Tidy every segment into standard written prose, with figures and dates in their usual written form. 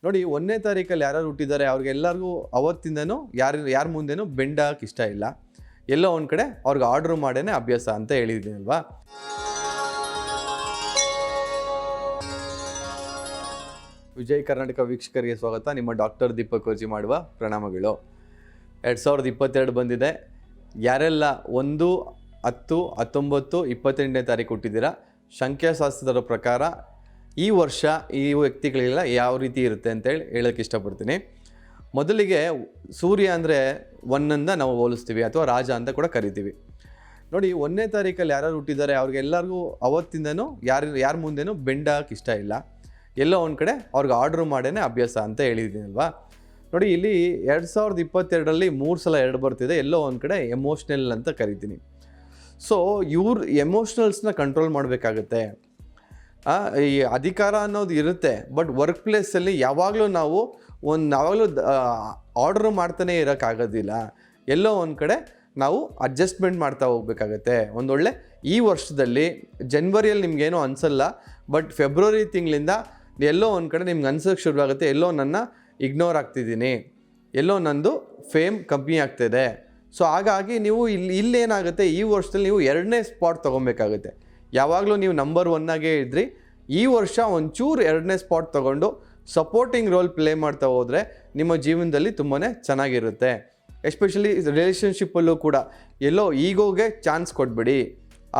ನೋಡಿ 1ನೇ ತಾರೀಕಲ್ಲಿ ಯಾರು ಹುಟ್ಟಿದ್ದಾರೆ ಅವ್ರಿಗೆಲ್ಲರಿಗೂ ಅವತ್ತಿಂದನೂ ಯಾರ ಮುಂದೆನೂ ಬೆಂಡಾಗಕ್ಕೆ ಇಷ್ಟ ಇಲ್ಲ. ಎಲ್ಲೋ ಒಂದು ಕಡೆ ಅವ್ರಿಗೆ ಆರ್ಡ್ರ್ ಮಾಡೇನೆ ಅಭ್ಯಾಸ ಅಂತ ಹೇಳಿದ್ದೀನಿ ಅಲ್ವಾ. ವಿಜಯ್ ಕರ್ನಾಟಕ ವೀಕ್ಷಕರಿಗೆ ಸ್ವಾಗತ. ನಿಮ್ಮ ಡಾಕ್ಟರ್ ದೀಪಕ್ ಕೋಚಿ ಮಾಡುವ ಪ್ರಣಾಮಗಳು. 2022 ಬಂದಿದೆ. ಯಾರೆಲ್ಲ 1, 10, 19, 28ನೇ ತಾರೀಕು ಹುಟ್ಟಿದ್ದೀರಾ, ಸಂಖ್ಯಾಶಾಸ್ತ್ರದ ಪ್ರಕಾರ ಈ ವರ್ಷ ಈ ವ್ಯಕ್ತಿಗಳಿಗೆಲ್ಲ ಯಾವ ರೀತಿ ಇರುತ್ತೆ ಅಂತೇಳಿ ಹೇಳೋಕ್ಕೆ ಇಷ್ಟಪಡ್ತೀನಿ. ಮೊದಲಿಗೆ ಸೂರ್ಯ ಅಂದರೆ 1 ನಾವು ಹೋಲಿಸ್ತೀವಿ ಅಥವಾ ರಾಜ ಅಂತ ಕೂಡ ಕರಿತೀವಿ. ನೋಡಿ 1ನೇ ತಾರೀಕಲ್ಲಿ ಯಾರು ಹುಟ್ಟಿದ್ದಾರೆ ಅವ್ರಿಗೆಲ್ಲರಿಗೂ ಅವತ್ತಿಂದನೂ ಯಾರ ಮುಂದೆನೂ ಬೆಂಡಾಗಕ್ಕೆ ಇಷ್ಟ ಇಲ್ಲ. ಎಲ್ಲೋ ಒಂದು ಕಡೆ ಅವ್ರಿಗೆ ಆರ್ಡ್ರ್ ಮಾಡೇನೆ ಅಭ್ಯಾಸ ಅಂತ ಹೇಳಿದ್ದೀನಿ ಅಲ್ವಾ. ನೋಡಿ ಇಲ್ಲಿ 2022ರಲ್ಲಿ 3 ಸಲ 2 ಬರ್ತಿದೆ. ಎಲ್ಲೋ ಒಂದು ಕಡೆ ಎಮೋಷ್ನಲ್ ಅಂತ ಕರಿತೀನಿ. ಸೊ ಇವ್ರು ಎಮೋಷ್ನಲ್ಸ್ನ ಕಂಟ್ರೋಲ್ ಮಾಡಬೇಕಾಗತ್ತೆ. ಈ ಅಧಿಕಾರ ಅನ್ನೋದು ಇರುತ್ತೆ, ಬಟ್ ವರ್ಕ್ ಪ್ಲೇಸಲ್ಲಿ ಯಾವಾಗಲೂ ನಾವು ಆರ್ಡ್ರ್ ಮಾಡ್ತಾನೆ ಇರೋಕ್ಕಾಗೋದಿಲ್ಲ. ಎಲ್ಲೋ ಒಂದು ಕಡೆ ನಾವು ಅಡ್ಜಸ್ಟ್ಮೆಂಟ್ ಮಾಡ್ತಾ ಹೋಗ್ಬೇಕಾಗತ್ತೆ. ಒಂದೊಳ್ಳೆ ಈ ವರ್ಷದಲ್ಲಿ ಜನ್ವರಿಯಲ್ಲಿ ನಿಮ್ಗೇನೋ ಅನಿಸಲ್ಲ, ಬಟ್ ಫೆಬ್ರವರಿ ತಿಂಗಳಿಂದ ಎಲ್ಲೋ ಒಂದು ಕಡೆ ನಿಮ್ಗೆ ಅನ್ಸೋಕ್ಕೆ ಶುರುವಾಗುತ್ತೆ, ಎಲ್ಲೋ ನನ್ನ ಇಗ್ನೋರ್ ಆಗ್ತಿದ್ದೀನಿ, ಎಲ್ಲೋ ನಂದು ಫೇಮ್ ಕಮ್ಮಿ ಆಗ್ತಿದೆ. ಸೊ ಹಾಗಾಗಿ ನೀವು ಇಲ್ಲೇನಾಗುತ್ತೆ, ಈ ವರ್ಷದಲ್ಲಿ ನೀವು 2ನೇ ಸ್ಪಾಟ್ ತೊಗೊಬೇಕಾಗುತ್ತೆ. ಯಾವಾಗಲೂ ನೀವು ನಂಬರ್ 1ಆಗೇ ಇದ್ರಿ, ಈ ವರ್ಷ ಒಂಚೂರು 2ನೇ ಸ್ಪಾಟ್ ತೊಗೊಂಡು ಸಪೋರ್ಟಿಂಗ್ ರೋಲ್ ಪ್ಲೇ ಮಾಡ್ತಾ ಹೋದರೆ ನಿಮ್ಮ ಜೀವನದಲ್ಲಿ ತುಂಬಾ ಚೆನ್ನಾಗಿರುತ್ತೆ. ಎಸ್ಪೆಷಲಿ ರಿಲೇಷನ್ಶಿಪ್ಪಲ್ಲೂ ಕೂಡ ಎಲ್ಲೋ ಈಗೋಗೆ ಚಾನ್ಸ್ ಕೊಟ್ಬಿಡಿ.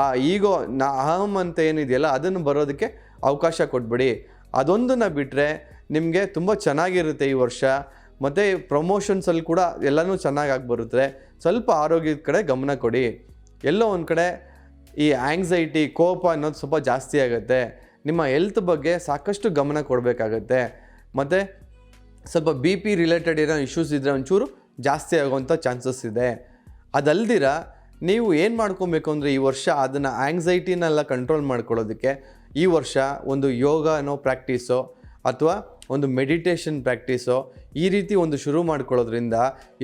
ಆ ಈಗೋ ಅಹಂ ಅಂತ ಏನಿದೆಯಲ್ಲ ಅದನ್ನು ಬರೋದಕ್ಕೆ ಅವಕಾಶ ಕೊಟ್ಬಿಡಿ. ಅದೊಂದನ್ನು ಬಿಟ್ಟರೆ ನಿಮಗೆ ತುಂಬ ಚೆನ್ನಾಗಿರುತ್ತೆ ಈ ವರ್ಷ. ಮತ್ತು ಪ್ರಮೋಷನ್ಸಲ್ಲಿ ಕೂಡ ಎಲ್ಲನೂ ಚೆನ್ನಾಗಿ ಬರುತ್ತೆ. ಸ್ವಲ್ಪ ಆರೋಗ್ಯದ ಕಡೆ ಗಮನ ಕೊಡಿ. ಎಲ್ಲೋ ಒಂದು ಕಡೆ ಈ ಆಂಗ್ಸೈಟಿ, ಕೋಪ ಅನ್ನೋದು ಸ್ವಲ್ಪ ಜಾಸ್ತಿ ಆಗುತ್ತೆ. ನಿಮ್ಮ ಹೆಲ್ತ್ ಬಗ್ಗೆ ಸಾಕಷ್ಟು ಗಮನ ಕೊಡಬೇಕಾಗತ್ತೆ. ಮತ್ತು ಸ್ವಲ್ಪ BP ರಿಲೇಟೆಡ್ ಏನೋ ಇಶ್ಯೂಸ್ ಇದ್ದರೆ ಒಂಚೂರು ಜಾಸ್ತಿ ಆಗುವಂಥ ಚಾನ್ಸಸ್ ಇದೆ. ಅದಲ್ದಿರ ನೀವು ಏನು ಮಾಡ್ಕೊಬೇಕು ಅಂದರೆ ಈ ವರ್ಷ ಅದನ್ನು ಆಂಗ್ಸೈಟಿನೆಲ್ಲ ಕಂಟ್ರೋಲ್ ಮಾಡ್ಕೊಳ್ಳೋದಕ್ಕೆ ಈ ವರ್ಷ ಒಂದು ಯೋಗ ಅನ್ನೋ ಪ್ರಾಕ್ಟೀಸೋ ಅಥವಾ ಒಂದು ಮೆಡಿಟೇಷನ್ ಪ್ರಾಕ್ಟೀಸೋ ಈ ರೀತಿ ಒಂದು ಶುರು ಮಾಡ್ಕೊಳ್ಳೋದ್ರಿಂದ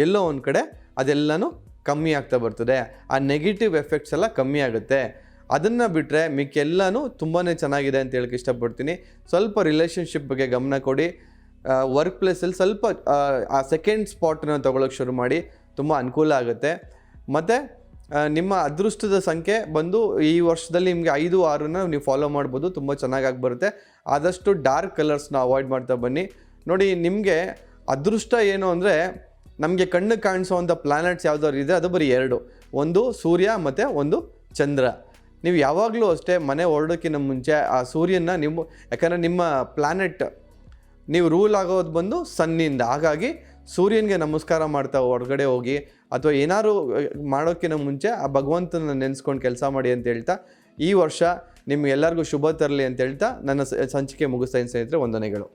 ಎಲ್ಲೋ ಒಂದು ಕಡೆ ಅದೆಲ್ಲನೂ ಕಮ್ಮಿ ಆಗ್ತಾ ಬರ್ತದೆ. ಆ ನೆಗೆಟಿವ್ ಎಫೆಕ್ಟ್ಸ್ ಎಲ್ಲ ಕಮ್ಮಿ ಆಗುತ್ತೆ. ಅದನ್ನು ಬಿಟ್ಟರೆ ಮಿಕ್ಕೆಲ್ಲನೂ ತುಂಬಾ ಚೆನ್ನಾಗಿದೆ ಅಂತ ಹೇಳಕ್ಕೆ ಇಷ್ಟಪಡ್ತೀನಿ. ಸ್ವಲ್ಪ ರಿಲೇಷನ್ಶಿಪ್ ಬಗ್ಗೆ ಗಮನ ಕೊಡಿ. ವರ್ಕ್ ಪ್ಲೇಸಲ್ಲಿ ಸ್ವಲ್ಪ ಆ ಸೆಕೆಂಡ್ ಸ್ಪಾಟನ್ನು ತೊಗೊಳಕ್ಕೆ ಶುರು ಮಾಡಿ, ತುಂಬ ಅನುಕೂಲ ಆಗುತ್ತೆ. ಮತ್ತು ನಿಮ್ಮ ಅದೃಷ್ಟದ ಸಂಖ್ಯೆ ಬಂದು ಈ ವರ್ಷದಲ್ಲಿ ನಿಮಗೆ 5, 6ನ ನೀವು ಫಾಲೋ ಮಾಡ್ಬೋದು, ತುಂಬ ಚೆನ್ನಾಗಿ ಬರುತ್ತೆ. ಆದಷ್ಟು ಡಾರ್ಕ್ ಕಲರ್ಸ್ನ ಅವಾಯ್ಡ್ ಮಾಡ್ತಾ ಬನ್ನಿ. ನೋಡಿ ನಿಮಗೆ ಅದೃಷ್ಟ ಏನು ಅಂದರೆ, ನಮಗೆ ಕಣ್ಣು ಕಾಣಿಸೋವಂಥ ಪ್ಲ್ಯಾನೆಟ್ಸ್ ಯಾವ್ದಾದ್ರು ಇದೆ ಅದು ಬರೀ 2, ಒಂದು ಸೂರ್ಯ ಮತ್ತು ಒಂದು ಚಂದ್ರ. ನೀವು ಯಾವಾಗಲೂ ಅಷ್ಟೇ ಮನೆ ಹೊರಡೋಕ್ಕಿಂತ ಮುಂಚೆ ಆ ಸೂರ್ಯನ ನೀವು, ಯಾಕಂದರೆ ನಿಮ್ಮ ಪ್ಲ್ಯಾನೆಟ್ ನೀವು ರೂಲ್ ಆಗೋದು ಬಂದು ಸನ್ನಿಂದ, ಹಾಗಾಗಿ ಸೂರ್ಯನಿಗೆ ನಮಸ್ಕಾರ ಮಾಡ್ತಾ ಹೊರಗಡೆ ಹೋಗಿ ಅಥವಾ ಏನಾದ್ರು ಮಾಡೋಕ್ಕಿಂತ ಮುಂಚೆ ಆ ಭಗವಂತನ ನೆನೆಸ್ಕೊಂಡು ಕೆಲಸ ಮಾಡಿ ಅಂತ ಹೇಳ್ತಾ ಈ ವರ್ಷ ನಿಮ್ಗೆಲ್ಲರಿಗೂ ಶುಭ ತರಲಿ ಅಂತ ಹೇಳ್ತಾ ನನ್ನ ಸಂಚಿಕೆ ಮುಗಿಸ್ತಾ ಇದ್ದೀನಿ ಸ್ನೇಹಿತರೆ. ವಂದನೆಗಳು.